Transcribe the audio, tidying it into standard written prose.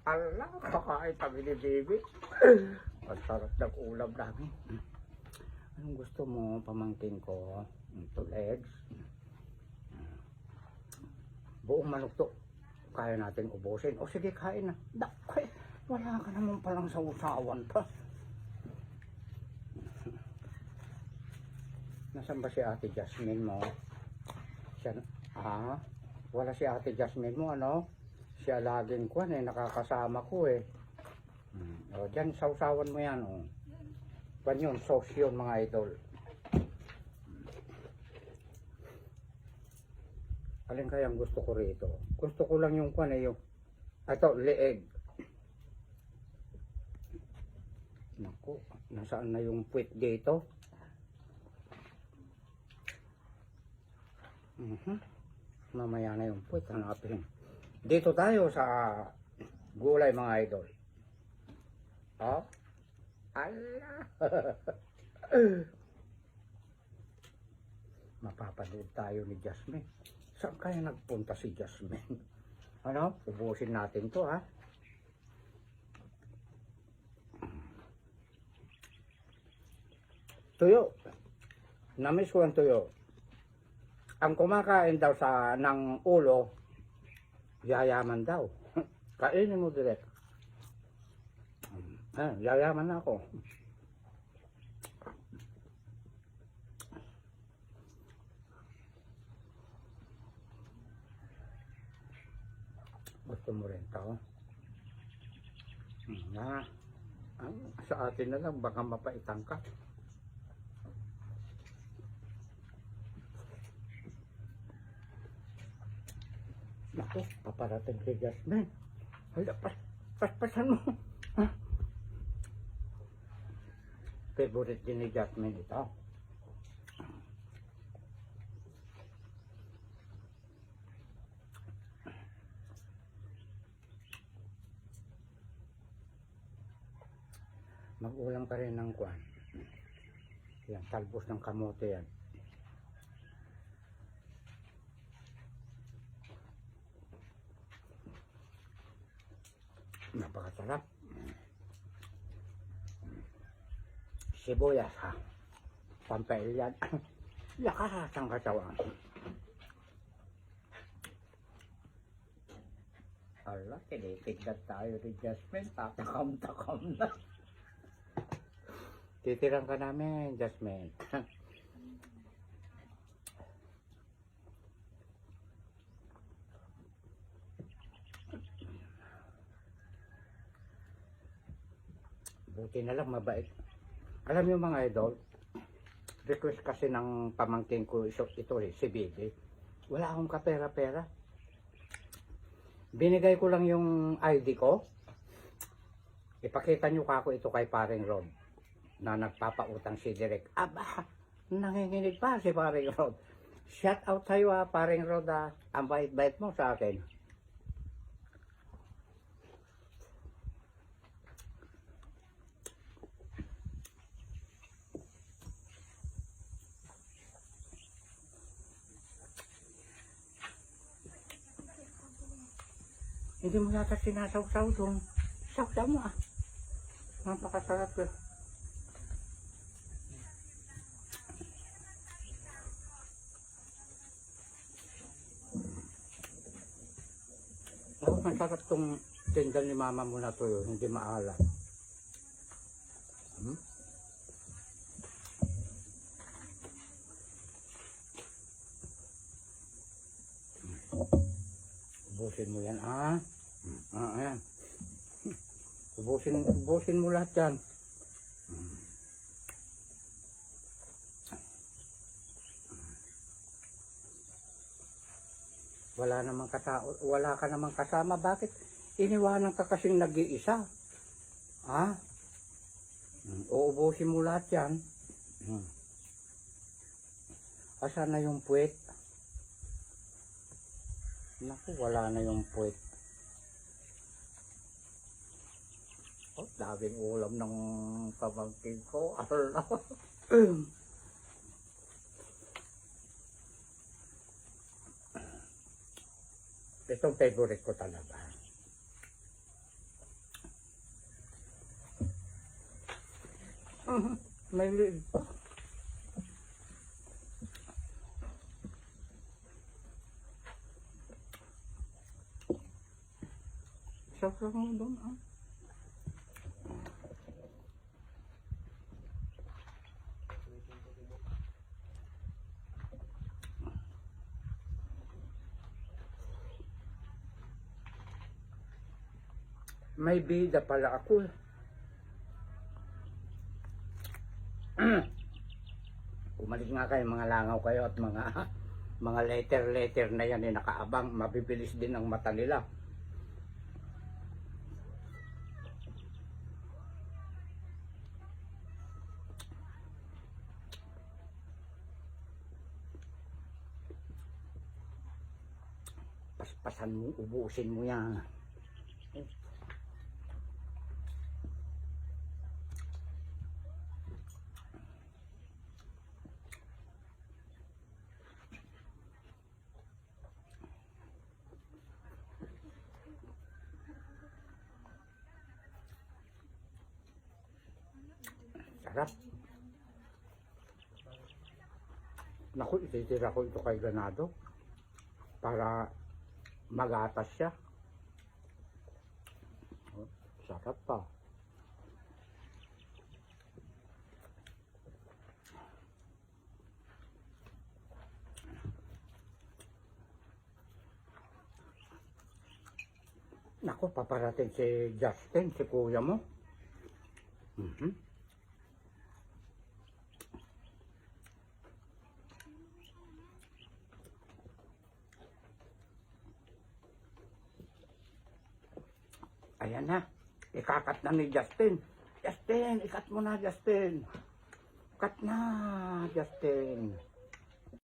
Ala, kakain kami ni Baby. Ang sarap ng ulam namin. Anong gusto mo, pamangkin ko? Ito, legs. Buong manok to. Kaya natin ubusin. O sige, kain na. Dakay, wala ka naman palang sa usawan pa. Nasaan ba si Ate Jasmine mo? Siya, wala si Ate Jasmine mo, ano? Siya laging kuwan eh, nakakasama ko eh. O, dyan, sausawan mo yan, o. Kuwan yun, sauce yun, mga idol. Alin kaya ang gusto ko rito? Gusto ko lang yung kuwan eh, yung, ito, leeg. Naku, nasaan na yung puwit dito? Mamaya na yung puwit, hanapin. Dito tayo sa gulay, mga idol. Oh, ala. Mapapanood tayo ni Jasmine. Saan kaya nagpunta si Jasmine? Ano? Ubusin natin to, ha? Tuyo. Namiss ko ang tuyo. Ang kumakain daw ng ulo, yayaman daw. Kainin mo direct. Yayaman na ako. Gusto mo rin ito? Sa atin na lang, baka mapaitang ka. Naku, paparating si Jasmine. Hala, paspasan mo. Favorite din ni Jasmine ito. Mag-ulam ka rin ng kwan. Yan, talbos ng kamote yan. Napakasarap. Sibuyas, ha? Pampail yan. Lakas ang katawan. Ala, tinitignan tayo ni Jasmine. Tatakam-takam na. Titirang ka namin, Jasmine. Buti na lang, mabait. Alam niyo mga idol, request kasi ng pamangkin ko ito eh, si Bibi. Wala akong kapera-pera. Binigay ko lang yung ID ko. Ipakita nyo kako ito kay Paring Rod na nagpapautang si Direk. Aba, nanginginig pa si Paring Rod. Shout out sa'yo, Paring Rod, ang bait-bait mo sa akin. Hindi mo yata sinasawsaw doon. Sawsaw mo, Napakasarap eh. Ako, masarap tong tindan ni mama mo na to yun, hindi maalat. Ubusin mo yan, ayan. Ubusin mo lahat yan. Wala ka namang kasama. Bakit iniwanan ka kasing nag-iisa? Uubusin mo lahat yan. Asan na yung puwet? Naku, wala na yung puwet. Oh, daming ulam ng pamangkin ko. Itong favorite ko talaga. May liig pa. Sarap mo doon, ah. May bida pala ako. Umalis nga kayo, mga langaw kayo at mga letter na yan ay nakaabang. Mabibilis din ang mata nila. Paspasan mo, ubusin mo yan. Sarap. Naku, ititira ko ito kay Ganado para magatas siya. Oh, sarap pa. Naku, paparating si Justin, si kuya mo. Ayan na, ikakat na ni Justin. Justin, ikat mo na, Justin. Cut na, Justin.